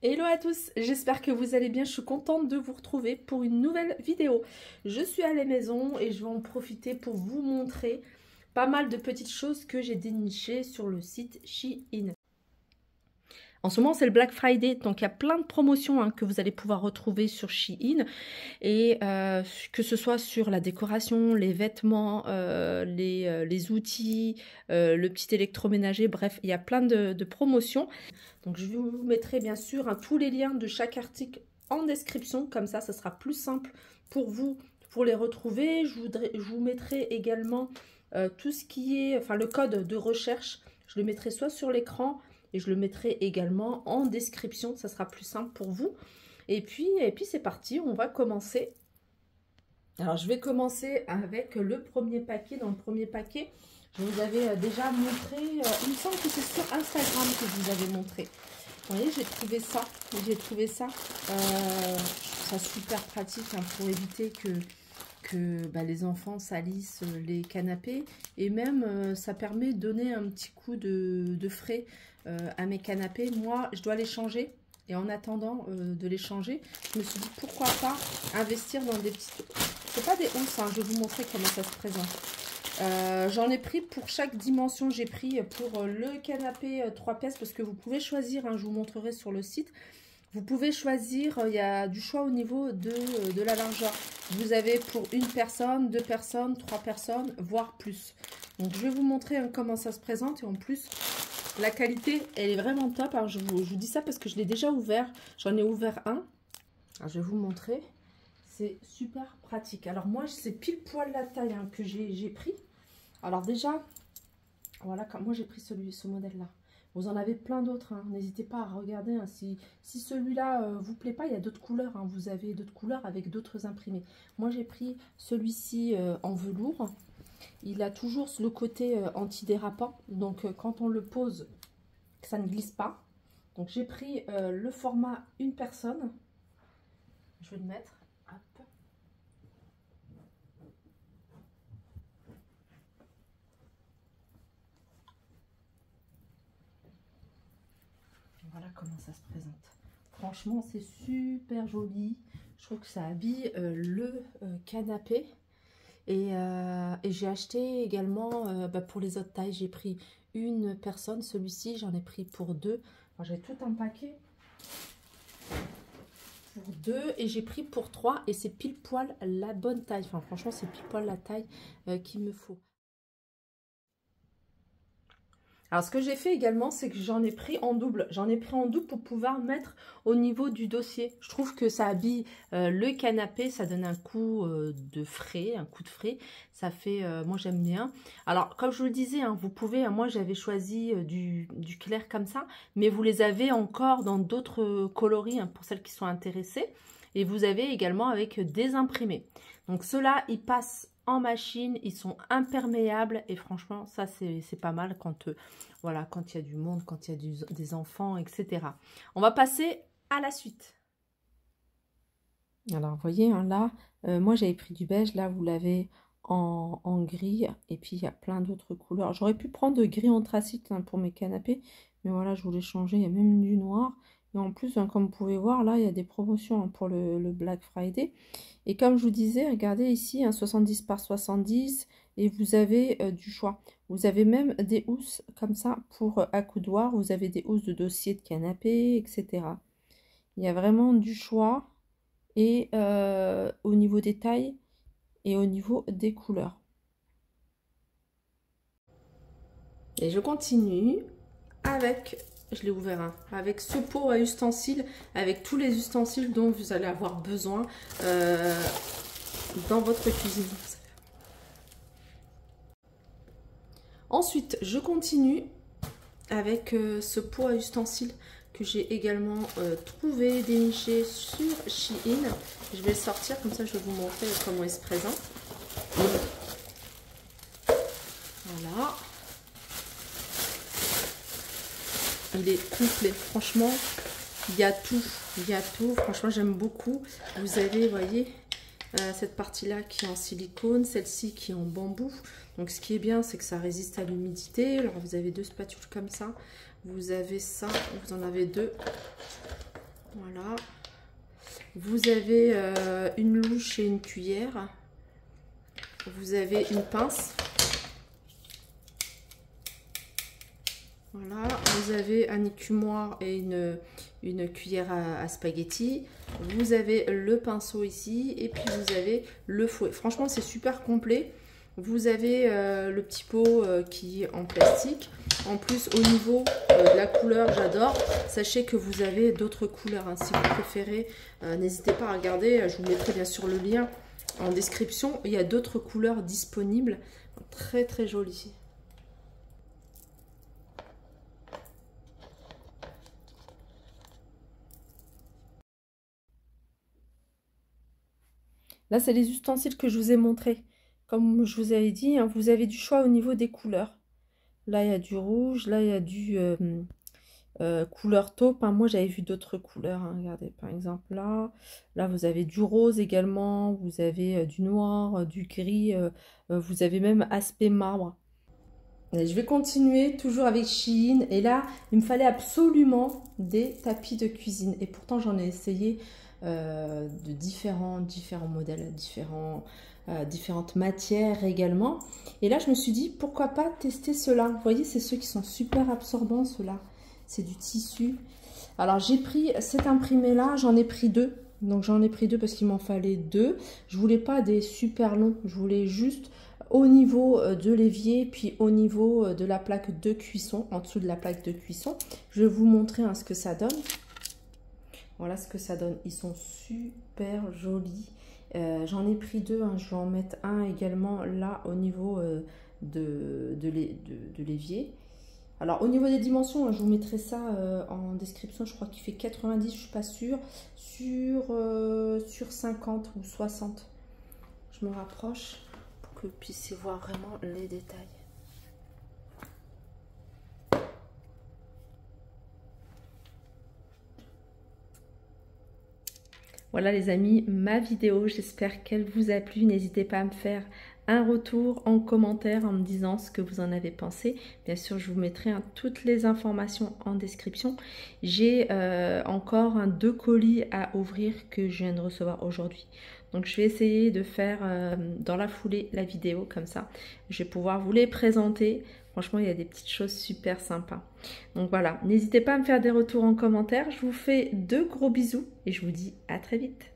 Hello à tous, j'espère que vous allez bien, je suis contente de vous retrouver pour une nouvelle vidéo. Je suis à la maison et je vais en profiter pour vous montrer pas mal de petites choses que j'ai dénichées sur le site Shein. En ce moment, c'est le Black Friday, donc il y a plein de promotions que vous allez pouvoir retrouver sur Shein. Et que ce soit sur la décoration, les vêtements, les outils, le petit électroménager, bref, il y a plein de promotions. Donc je vous mettrai bien sûr tous les liens de chaque article en description, comme ça sera plus simple pour vous pour les retrouver. Je vous mettrai également tout ce qui est, enfin le code de recherche, je le mettrai soit sur l'écran et je le mettrai également en description, ça sera plus simple pour vous. Et puis c'est parti, on va commencer. Alors je vais commencer avec le premier paquet. Dans le premier paquet, je vous avais déjà montré, il me semble que c'est sur Instagram que je vous avais montré. Vous voyez, j'ai trouvé ça, je trouve ça super pratique pour éviter que les enfants salissent les canapés. Et même, ça permet de donner un petit coup de frais à mes canapés. Moi, je dois les changer. Et en attendant de les changer, je me suis dit pourquoi pas investir dans des petites... C'est pas des housses, je vais vous montrer comment ça se présente. J'en ai pris pour chaque dimension. J'ai pris pour le canapé 3 pièces parce que vous pouvez choisir, je vous montrerai sur le site. Vous pouvez choisir, il y a du choix au niveau de la largeur. Vous avez pour une personne, 2 personnes, 3 personnes, voire plus. Donc je vais vous montrer comment ça se présente et en plus... La qualité, elle est vraiment top. Alors, je vous dis ça parce que je l'ai déjà ouvert. J'en ai ouvert un. Alors, je vais vous montrer. C'est super pratique. Alors, moi, c'est pile poil la taille que j'ai pris. Alors, déjà, voilà, moi, j'ai pris ce modèle-là. Vous en avez plein d'autres. N'hésitez pas à regarder. Si celui-là vous plaît pas, il y a d'autres couleurs. Vous avez d'autres couleurs avec d'autres imprimés. Moi, j'ai pris celui-ci en velours. Il a toujours le côté antidérapant, donc quand on le pose, ça ne glisse pas. Donc j'ai pris le format une personne. Je vais le mettre. Hop. Voilà comment ça se présente. Franchement, c'est super joli. Je trouve que ça habille le canapé. Et j'ai acheté également pour les autres tailles, j'ai pris une personne, celui-ci j'en ai pris pour 2. J'ai tout un paquet pour 2 et j'ai pris pour 3 et c'est pile poil la bonne taille. Enfin franchement c'est pile poil la taille qu'il me faut. Alors, ce que j'ai fait également, c'est que j'en ai pris en double. J'en ai pris en double pour pouvoir mettre au niveau du dossier. Je trouve que ça habille le canapé, ça donne un coup de frais, un coup de frais. Ça fait, moi j'aime bien. Alors, comme je vous le disais, vous pouvez, moi j'avais choisi du clair comme ça, mais vous les avez encore dans d'autres coloris pour celles qui sont intéressées. Et vous avez également avec des imprimés. Donc, ceux-là, ils passent en machine, ils sont imperméables et franchement ça c'est pas mal quand voilà, quand il y a du monde, quand il y a des enfants, etc. On va passer à la suite. Alors vous voyez là, moi j'avais pris du beige, là vous l'avez en gris et puis il y a plein d'autres couleurs. J'aurais pu prendre de gris anthracite pour mes canapés, mais voilà, je voulais changer. Il y a même du noir. Et en plus, comme vous pouvez voir, là, il y a des promotions pour le Black Friday. Et comme je vous disais, regardez ici, 70 par 70. Et vous avez du choix. Vous avez même des housses comme ça pour accoudoir. Vous avez des housses de dossier de canapé, etc. Il y a vraiment du choix. Et au niveau des tailles et au niveau des couleurs. Et je continue avec... Je l'ai ouvert avec ce pot à ustensiles, avec tous les ustensiles dont vous allez avoir besoin dans votre cuisine. Ensuite, je continue avec ce pot à ustensiles que j'ai également trouvé, déniché sur Shein. Je vais le sortir, comme ça je vais vous montrer comment il se présente. Voilà. Il est complet, franchement, il y a tout, franchement j'aime beaucoup. Vous avez, vous voyez, cette partie-là qui est en silicone, celle-ci qui est en bambou. Donc ce qui est bien, c'est que ça résiste à l'humidité. Alors vous avez 2 spatules comme ça, vous avez ça, vous en avez 2. Voilà. Vous avez une louche et une cuillère. Vous avez une pince. Voilà. Vous avez un écumoire et une cuillère à spaghetti. Vous avez le pinceau ici. Et puis vous avez le fouet. Franchement, c'est super complet. Vous avez le petit pot qui est en plastique. En plus, au niveau de la couleur, j'adore. Sachez que vous avez d'autres couleurs. Hein. Si vous préférez, n'hésitez pas à regarder. Je vous mettrai bien sûr le lien en description. Il y a d'autres couleurs disponibles. Très très jolies. Là, c'est les ustensiles que je vous ai montrés. Comme je vous avais dit, hein, vous avez du choix au niveau des couleurs. Là, il y a du rouge. Là, il y a du couleur taupe. Hein. Moi, j'avais vu d'autres couleurs. Hein. Regardez, par exemple, là. Là, vous avez du rose également. Vous avez du noir, du gris. Vous avez même aspect marbre. Et je vais continuer toujours avec Shein. Et là, il me fallait absolument des tapis de cuisine. Et pourtant, j'en ai essayé de différents modèles, différentes matières également. Et là, je me suis dit, pourquoi pas tester ceux-là. Vous voyez, c'est ceux qui sont super absorbants, ceux-là. C'est du tissu. Alors, j'ai pris cet imprimé-là, j'en ai pris deux. Donc, j'en ai pris deux parce qu'il m'en fallait deux. Je voulais pas des super longs. Je voulais juste au niveau de l'évier, puis au niveau de la plaque de cuisson, en dessous de la plaque de cuisson. Je vais vous montrer hein, ce que ça donne. Voilà ce que ça donne. Ils sont super jolis. J'en ai pris deux. Hein. Je vais en mettre un également là au niveau de l'évier. Alors au niveau des dimensions, hein, je vous mettrai ça en description. Je crois qu'il fait 90, je ne suis pas sûre. Sur 50 ou 60. Je me rapproche pour que vous puissiez voir vraiment les détails. Voilà les amis, ma vidéo, j'espère qu'elle vous a plu. N'hésitez pas à me faire un retour en commentaire en me disant ce que vous en avez pensé. Bien sûr, je vous mettrai hein, toutes les informations en description. J'ai encore 2 colis à ouvrir que je viens de recevoir aujourd'hui. Donc, je vais essayer de faire dans la foulée la vidéo comme ça. Je vais pouvoir vous les présenter. Franchement, il y a des petites choses super sympas. Donc voilà, n'hésitez pas à me faire des retours en commentaire. Je vous fais de gros bisous et je vous dis à très vite.